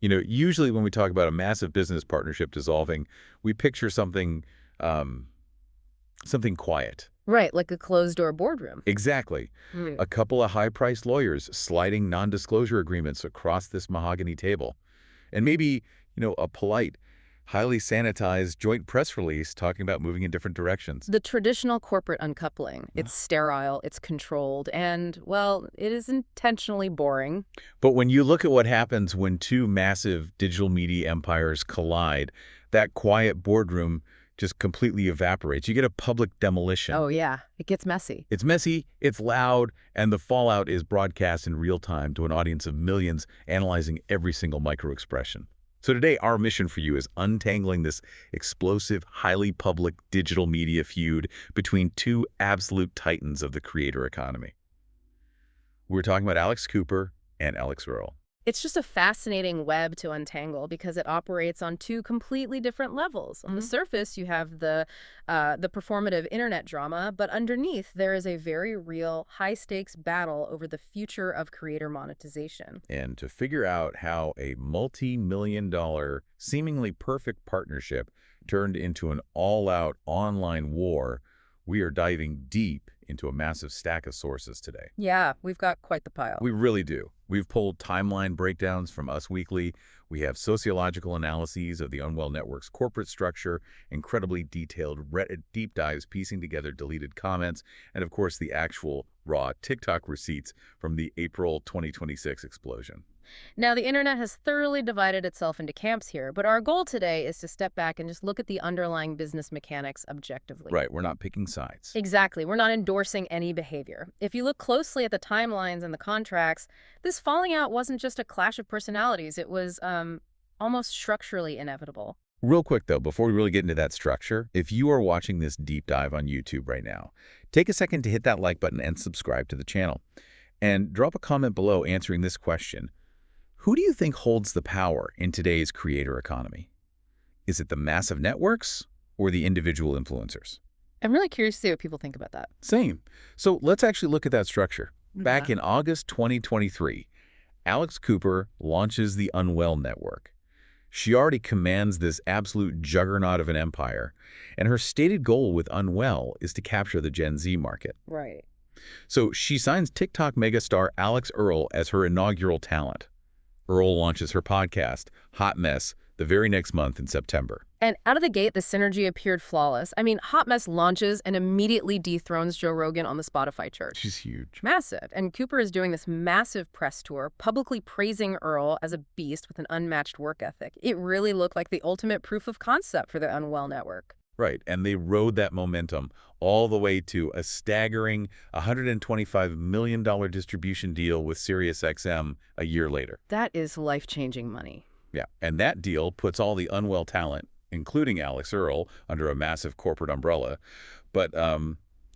Usually when we talk about a massive business partnership dissolving, we picture um, something quiet. Right, like a closed-door boardroom. Exactly. Mm. A couple of high-priced lawyers sliding non-disclosure agreements across this mahogany table. And maybe, a polite, highly sanitized joint press release talking about moving in different directions. The traditional corporate uncoupling. It's sterile, it's controlled, and, well, it is intentionally boring. But when you look at what happens when two massive digital media empires collide, that quiet boardroom just completely evaporates. You get a public demolition. Oh, yeah, it gets messy. It's messy, it's loud, and the fallout is broadcast in real time to an audience of millions analyzing every single micro-expression. So today, our mission for you is untangling this explosive, highly public digital media feud between two absolute titans of the creator economy. We're talking about Alix Cooper and Earle. It's just a fascinating web to untangle because it operates on two completely different levels. On the surface, you have the performative internet drama, but underneath, there is a very real, high-stakes battle over the future of creator monetization. And to figure out how a multi-million-dollar, seemingly perfect partnership turned into an all-out online war, we are diving deep into a massive stack of sources today. Yeah, we've got quite the pile. We really do. We've pulled timeline breakdowns from Us Weekly. We have sociological analyses of the Unwell network's corporate structure, incredibly detailed Reddit deep dives piecing together deleted comments, and of course the actual raw TikTok receipts from the April 2026 explosion. Now, the internet has thoroughly divided itself into camps here, but our goal today is to step back and just look at the underlying business mechanics objectively. Right, we're not picking sides. Exactly. We're not endorsing any behavior. If you look closely at the timelines and the contracts, this falling out wasn't just a clash of personalities. It was almost structurally inevitable. Real quick, though, before we really get into that structure, if you are watching this deep dive on YouTube right now, take a second to hit that like button and subscribe to the channel. And drop a comment below answering this question. Who do you think holds the power in today's creator economy? Is it the massive networks or the individual influencers? I'm really curious to see what people think about that. Same. So let's actually look at that structure. Back in August 2023, Alix Cooper launches the Unwell network. She already commands this absolute juggernaut of an empire, and her stated goal with Unwell is to capture the Gen Z market. Right. So she signs TikTok megastar Alix Earle as her inaugural talent. Earle launches her podcast, Hot Mess, the very next month in September. And out of the gate, the synergy appeared flawless. I mean, Hot Mess launches and immediately dethrones Joe Rogan on the Spotify chart. She's huge. Massive. And Cooper is doing this massive press tour, publicly praising Earle as a beast with an unmatched work ethic. It really looked like the ultimate proof of concept for the Unwell network. Right, and they rode that momentum all the way to a staggering $125 million distribution deal with SiriusXM a year later. That is life-changing money. Yeah, and that deal puts all the Unwell talent, including Alix Earle, under a massive corporate umbrella. But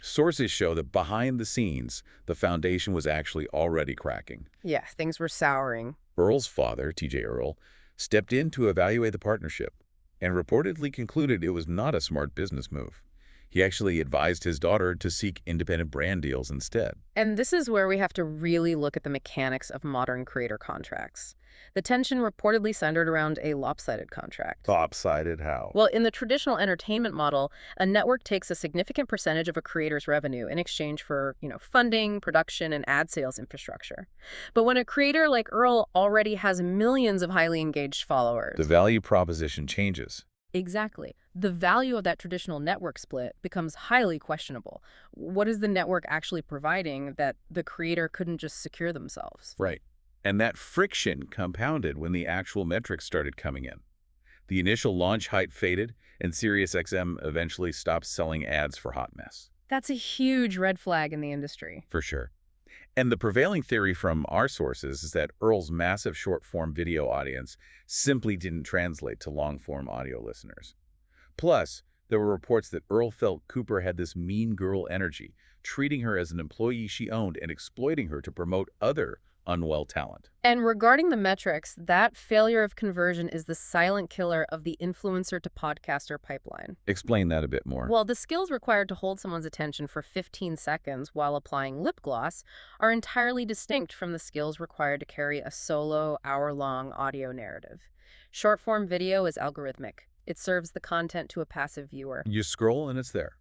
sources show that behind the scenes, the foundation was actually already cracking. Yeah, things were souring. Earle's father, T.J. Earle, stepped in to evaluate the partnership and reportedly concluded it was not a smart business move. He actually advised his daughter to seek independent brand deals instead. And this is where we have to really look at the mechanics of modern creator contracts. The tension reportedly centered around a lopsided contract. Lopsided how? Well, in the traditional entertainment model, a network takes a significant percentage of a creator's revenue in exchange for, funding, production, and ad sales infrastructure. But when a creator like Earle already has millions of highly engaged followers, The value proposition changes. exactly. The value of that traditional network split becomes highly questionable. What is the network actually providing that the creator couldn't just secure themselves? Right. And that friction compounded when the actual metrics started coming in. The initial launch hype faded, and SiriusXM eventually stopped selling ads for Hot Mess. That's a huge red flag in the industry. For sure. And the prevailing theory from our sources is that Earle's massive short-form video audience simply didn't translate to long-form audio listeners. Plus, there were reports that Earle felt Cooper had this mean girl energy, treating her as an employee she owned and exploiting her to promote other Unwell talent. And regarding the metrics, that failure of conversion is the silent killer of the influencer to podcaster pipeline. Explain that a bit more. Well, the skills required to hold someone's attention for 15 seconds while applying lip gloss are entirely distinct from the skills required to carry a solo, hour-long audio narrative. Short-form video is algorithmic. It serves the content to a passive viewer. You scroll and it's there.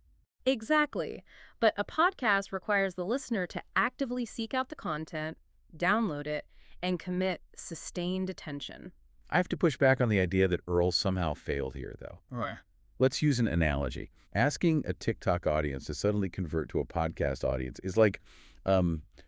Exactly. But a podcast requires the listener to actively seek out the content, download it, and commit sustained attention. I have to push back on the idea that Earle somehow failed here, though. Right. Let's use an analogy. Asking a TikTok audience to suddenly convert to a podcast audience is like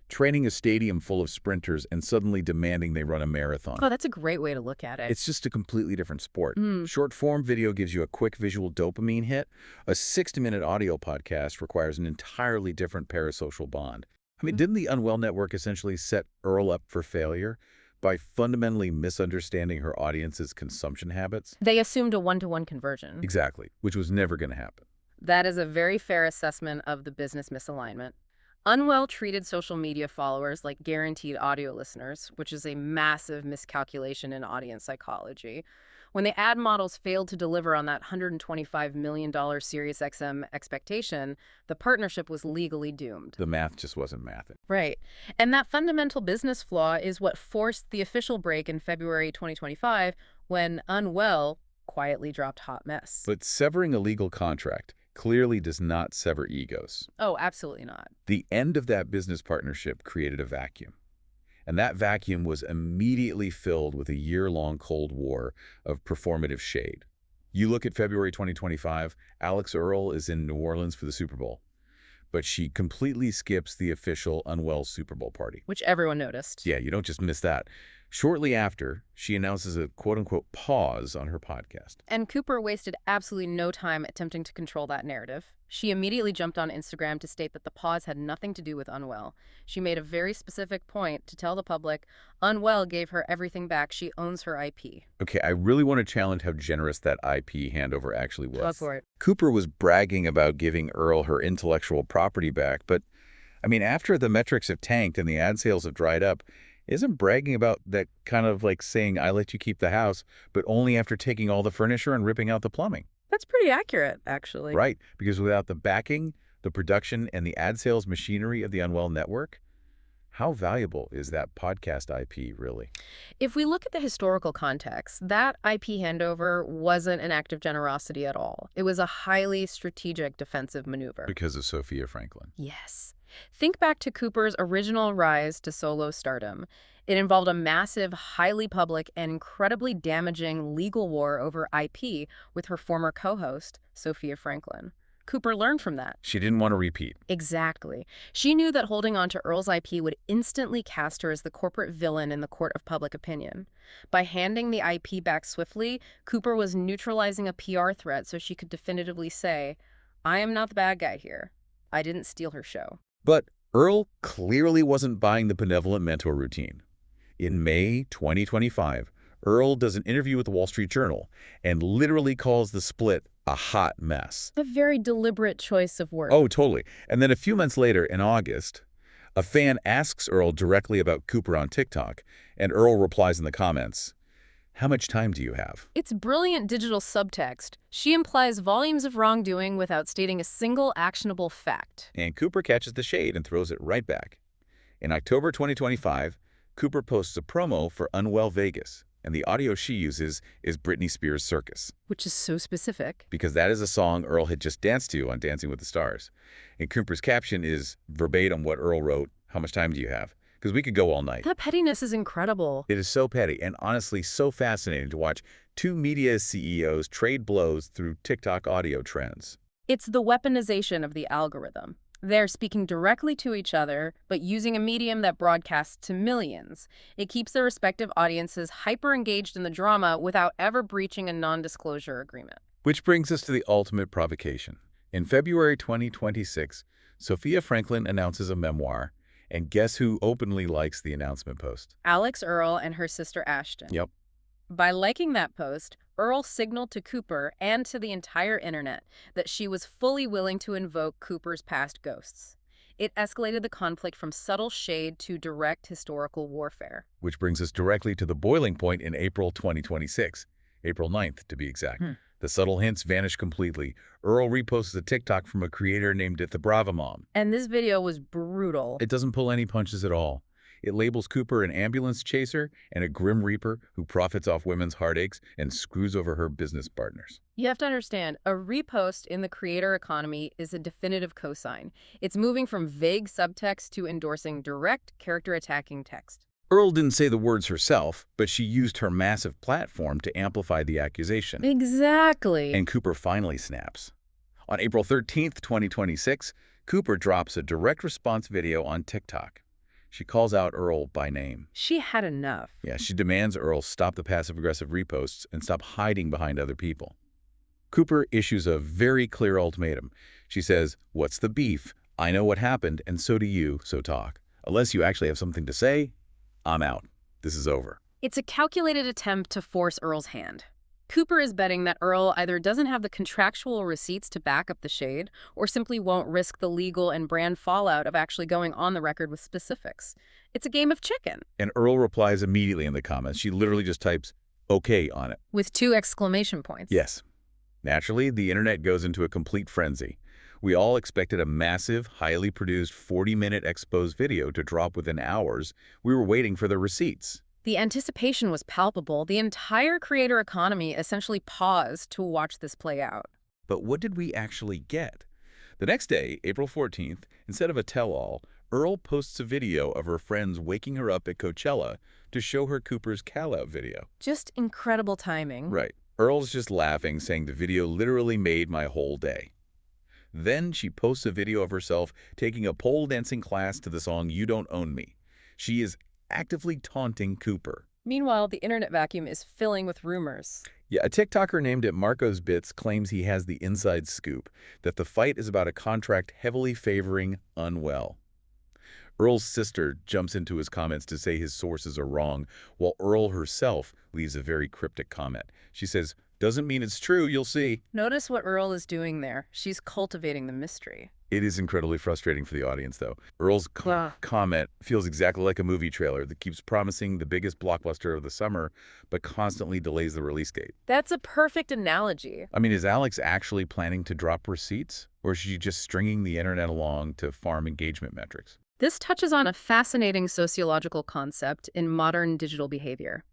training a stadium full of sprinters and suddenly demanding they run a marathon. Oh, that's a great way to look at it. It's just a completely different sport. Short-form video gives you a quick visual dopamine hit. A 60-minute audio podcast requires an entirely different parasocial bond. I mean, didn't the Unwell Network essentially set Earle up for failure by fundamentally misunderstanding her audience's consumption habits? They assumed a one-to-one conversion. Exactly, which was never going to happen. That is a very fair assessment of the business misalignment. Unwell treated social media followers like guaranteed audio listeners, which is a massive miscalculation in audience psychology. When the ad models failed to deliver on that $125 million SiriusXM expectation, the partnership was legally doomed. The math just wasn't mathing. Right. And that fundamental business flaw is what forced the official break in February 2025 when Unwell quietly dropped Hot Mess. But severing a legal contract clearly does not sever egos. Oh, absolutely not. The end of that business partnership created a vacuum. And that vacuum was immediately filled with a year-long Cold War of performative shade. You look at February 2025, Alix Earle is in New Orleans for the Super Bowl. But she completely skips the official Unwell Super Bowl party. Which everyone noticed. Yeah, you don't just miss that. Shortly after, she announces a quote-unquote pause on her podcast. And Cooper wasted absolutely no time attempting to control that narrative. She immediately jumped on Instagram to state that the pause had nothing to do with Unwell. She made a very specific point to tell the public Unwell gave her everything back. She owns her IP. Okay, I really want to challenge how generous that IP handover actually was. Go for it. Cooper was bragging about giving Earle her intellectual property back, but, I mean, after the metrics have tanked and the ad sales have dried up, isn't bragging about that kind of like saying, I let you keep the house, but only after taking all the furniture and ripping out the plumbing? That's pretty accurate, actually. Right, because without the backing, the production, and the ad sales machinery of the Unwell Network, how valuable is that podcast IP really? If we look at the historical context, that IP handover wasn't an act of generosity at all. It was a highly strategic defensive maneuver. Because of Sophia Franklin. Yes. Think back to Cooper's original rise to solo stardom. It involved a massive, highly public, and incredibly damaging legal war over IP with her former co-host, Sophia Franklin. Cooper learned from that. She didn't want to repeat. Exactly. She knew that holding on to Earle's IP would instantly cast her as the corporate villain in the court of public opinion. By handing the IP back swiftly, Cooper was neutralizing a PR threat so she could definitively say, I am not the bad guy here. I didn't steal her show. But Earle clearly wasn't buying the benevolent mentor routine. In May 2025, Earle does an interview with the Wall Street Journal and literally calls the split a hot mess. A very deliberate choice of words. Oh, totally. And then a few months later, in August, a fan asks Earle directly about Cooper on TikTok, and Earle replies in the comments, how much time do you have? It's brilliant digital subtext. She implies volumes of wrongdoing without stating a single actionable fact. And Cooper catches the shade and throws it right back. In October 2025, Cooper posts a promo for Unwell Vegas, and the audio she uses is Britney Spears' Circus. Which is so specific. Because that is a song Earle had just danced to on Dancing with the Stars. And Cooper's caption is verbatim what Earle wrote, how much time do you have? Because we could go all night. That pettiness is incredible. It is so petty and honestly so fascinating to watch two media CEOs trade blows through TikTok audio trends. It's the weaponization of the algorithm. They're speaking directly to each other, but using a medium that broadcasts to millions. It keeps their respective audiences hyper-engaged in the drama without ever breaching a non-disclosure agreement. Which brings us to the ultimate provocation. In February 2026, Sophia Franklin announces a memoir, and guess who openly likes the announcement post? Alix Earle and her sister Ashton. Yep. By liking that post, Earle signaled to Cooper and to the entire internet that she was fully willing to invoke Cooper's past ghosts. It escalated the conflict from subtle shade to direct historical warfare. Which brings us directly to the boiling point in April 2026, April 9th to be exact. The subtle hints vanish completely. Earle reposts a TikTok from a creator named The Brava Mom. And this video was brutal. It doesn't pull any punches at all. It labels Cooper an ambulance chaser and a grim reaper who profits off women's heartaches and screws over her business partners. You have to understand, a repost in the creator economy is a definitive cosign. It's moving from vague subtext to endorsing direct, character-attacking text. Earle didn't say the words herself, but she used her massive platform to amplify the accusation. Exactly. And Cooper finally snaps. On April 13th, 2026, Cooper drops a direct response video on TikTok. She calls out Earle by name. She had enough. Yeah, she demands Earle stop the passive-aggressive reposts and stop hiding behind other people. Cooper issues a very clear ultimatum. She says, "What's the beef? I know what happened, and so do you, so talk. Unless you actually have something to say, I'm out. This is over." It's a calculated attempt to force Earle's hand. Cooper is betting that Earle either doesn't have the contractual receipts to back up the shade or simply won't risk the legal and brand fallout of actually going on the record with specifics. It's a game of chicken. And Earle replies immediately in the comments. She literally just types, "Okay" on it. With 2 exclamation points. Yes. Naturally, the internet goes into a complete frenzy. We all expected a massive, highly produced 40-minute exposed video to drop within hours. We were waiting for the receipts. The anticipation was palpable. The entire creator economy essentially paused to watch this play out. But what did we actually get? The next day, April 14th, instead of a tell-all, Earle posts a video of her friends waking her up at Coachella to show her Cooper's call-out video. Just incredible timing. Right. Earle's just laughing, saying the video literally made my whole day. Then she posts a video of herself taking a pole dancing class to the song You Don't Own Me. She is actively taunting Cooper. Meanwhile, the internet vacuum is filling with rumors. Yeah, a TikToker named it Marcos Bits claims he has the inside scoop, that the fight is about a contract heavily favoring Unwell. Earle's sister jumps into his comments to say his sources are wrong, while Earle herself leaves a very cryptic comment. She says, "Doesn't mean it's true, you'll see." Notice what Earle is doing there. She's cultivating the mystery. It is incredibly frustrating for the audience, though. Earle's comment feels exactly like a movie trailer that keeps promising the biggest blockbuster of the summer, but constantly delays the release date. That's a perfect analogy. I mean, is Alix actually planning to drop receipts, or is she just stringing the internet along to farm engagement metrics? This touches on a fascinating sociological concept in modern digital behavior.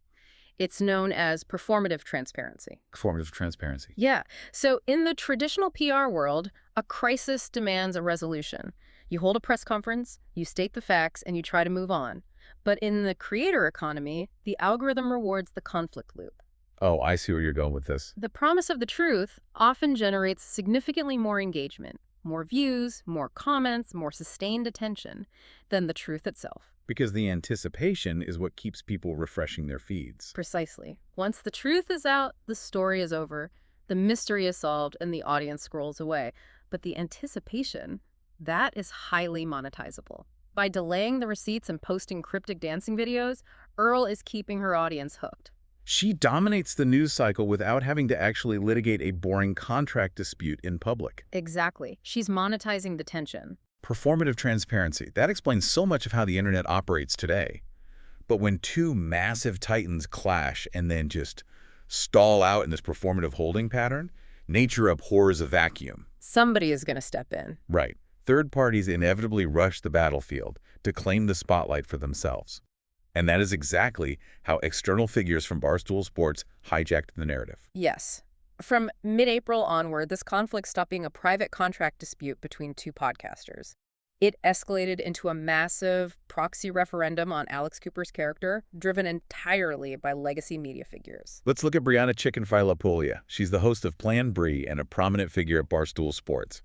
It's known as performative transparency. Performative transparency. Yeah. So in the traditional PR world, a crisis demands a resolution. You hold a press conference, you state the facts, and you try to move on. But in the creator economy, the algorithm rewards the conflict loop. Oh, I see where you're going with this. The promise of the truth often generates significantly more engagement, more views, more comments, more sustained attention than the truth itself. Because the anticipation is what keeps people refreshing their feeds. Precisely. Once the truth is out, the story is over, the mystery is solved, and the audience scrolls away. But the anticipation, that is highly monetizable. By delaying the receipts and posting cryptic dancing videos, Earle is keeping her audience hooked. She dominates the news cycle without having to actually litigate a boring contract dispute in public. Exactly. She's monetizing the tension. Performative transparency. That explains so much of how the internet operates today. But when two massive titans clash and then just stall out in this performative holding pattern, nature abhors a vacuum. Somebody is going to step in. Right. Third parties inevitably rush the battlefield to claim the spotlight for themselves. And that is exactly how external figures from Barstool Sports hijacked the narrative. Yes. From mid-April onward, this conflict stopped being a private contract dispute between 2 podcasters. It escalated into a massive proxy referendum on Alix Cooper's character, driven entirely by legacy media figures. Let's look at Brianna LaPaglia. She's the host of Plan Brie and a prominent figure at Barstool Sports.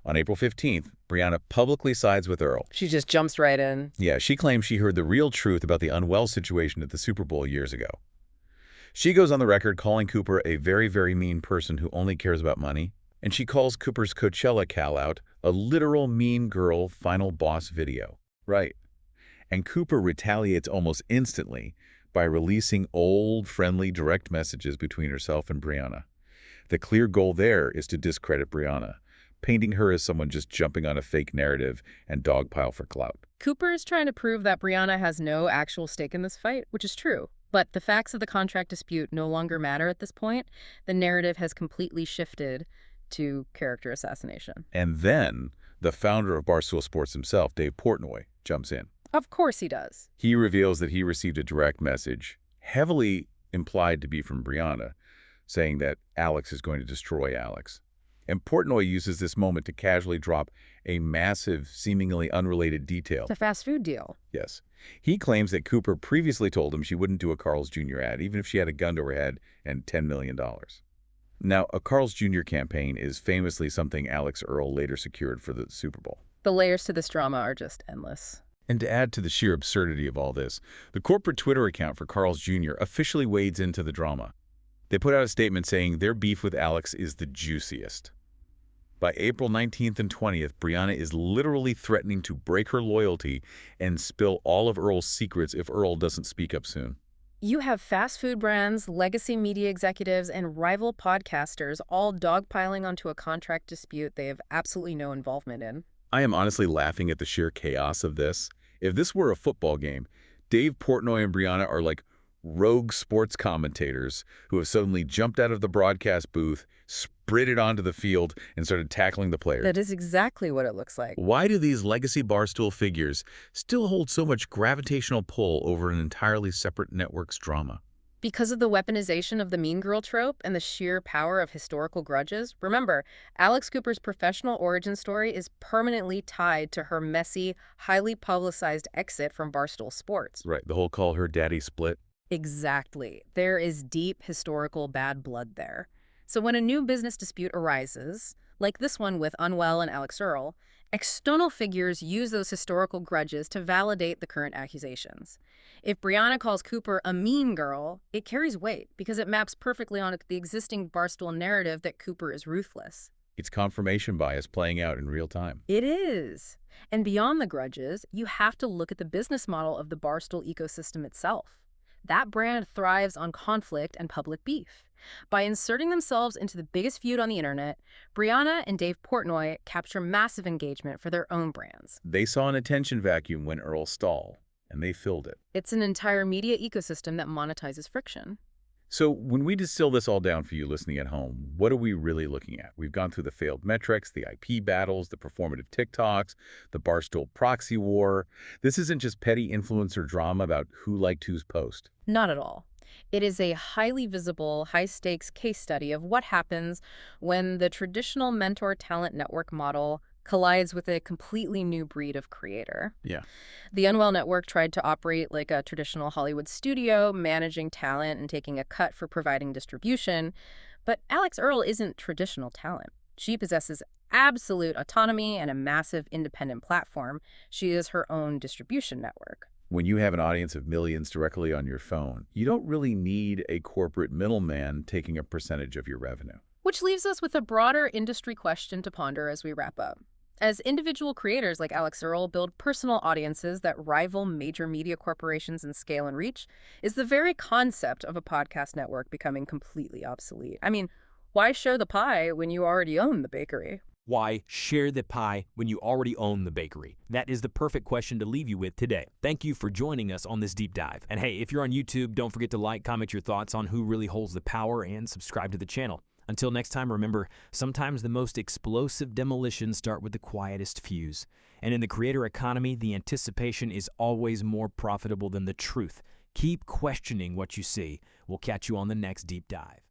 On April 15th, Brianna publicly sides with Earle. She just jumps right in. Yeah, she claims she heard the real truth about the Unwell situation at the Super Bowl years ago. She goes on the record calling Cooper a very, very mean person who only cares about money, and she calls Cooper's Coachella call-out a literal mean girl final boss video. Right. And Cooper retaliates almost instantly by releasing old, friendly, direct messages between herself and Brianna. The clear goal there is to discredit Brianna, painting her as someone just jumping on a fake narrative and dogpile for clout. Cooper is trying to prove that Brianna has no actual stake in this fight, which is true. But the facts of the contract dispute no longer matter at this point. The narrative has completely shifted to character assassination. And then the founder of Barstool Sports himself, Dave Portnoy, jumps in. Of course he does. He reveals that he received a direct message, heavily implied to be from Brianna, saying that Alix is going to destroy Alix. And Portnoy uses this moment to casually drop a massive, seemingly unrelated detail. The fast food deal. Yes. He claims that Cooper previously told him she wouldn't do a Carl's Jr. ad, even if she had a gun to her head and $10 million. Now, a Carl's Jr. campaign is famously something Alix Earle later secured for the Super Bowl. The layers to this drama are just endless. And to add to the sheer absurdity of all this, the corporate Twitter account for Carl's Jr. officially wades into the drama. They put out a statement saying their beef with Alix is the juiciest. By April 19th and 20th, Brianna is literally threatening to break her loyalty and spill all of Earle's secrets if Earle doesn't speak up soon. You have fast food brands, legacy media executives, and rival podcasters all dogpiling onto a contract dispute they have absolutely no involvement in. I am honestly laughing at the sheer chaos of this. If this were a football game, Dave Portnoy and Brianna are like rogue sports commentators who have suddenly jumped out of the broadcast booth, sprinted onto the field, and started tackling the players. That is exactly what it looks like. Why do these legacy Barstool figures still hold so much gravitational pull over an entirely separate network's drama? Because of the weaponization of the mean girl trope and the sheer power of historical grudges. Remember, Alix Cooper's professional origin story is permanently tied to her messy, highly publicized exit from Barstool Sports. Right, the whole call her daddy split. Exactly. There is deep historical bad blood there. So when a new business dispute arises, like this one with Unwell and Alix Earle, external figures use those historical grudges to validate the current accusations. If Brianna calls Cooper a mean girl, it carries weight because it maps perfectly onto the existing Barstool narrative that Cooper is ruthless. It's confirmation bias playing out in real time. It is. And beyond the grudges, you have to look at the business model of the Barstool ecosystem itself. That brand thrives on conflict and public beef. By inserting themselves into the biggest feud on the internet, Brianna and Dave Portnoy capture massive engagement for their own brands. They saw an attention vacuum when Earle stalled, and they filled it. It's an entire media ecosystem that monetizes friction. So when we distill this all down for you listening at home, what are we really looking at? We've gone through the failed metrics, the IP battles, the performative TikToks, the Barstool proxy war. This isn't just petty influencer drama about who liked whose post. Not at all. It is a highly visible, high-stakes case study of what happens when the traditional mentor-talent network model collides with a completely new breed of creator. Yeah. The Unwell network tried to operate like a traditional Hollywood studio, managing talent and taking a cut for providing distribution. But Alix Earle isn't traditional talent. She possesses absolute autonomy and a massive independent platform. She is her own distribution network. When you have an audience of millions directly on your phone, you don't really need a corporate middleman taking a percentage of your revenue. Which leaves us with a broader industry question to ponder as we wrap up. As individual creators like Alix Earle build personal audiences that rival major media corporations in scale and reach, is the very concept of a podcast network becoming completely obsolete? I mean, why share the pie when you already own the bakery? Why share the pie when you already own the bakery? That is the perfect question to leave you with today. Thank you for joining us on this deep dive. And hey, if you're on YouTube, don't forget to like, comment your thoughts on who really holds the power, and subscribe to the channel. Until next time, remember, sometimes the most explosive demolitions start with the quietest fuse. And in the creator economy, the anticipation is always more profitable than the truth. Keep questioning what you see. We'll catch you on the next deep dive.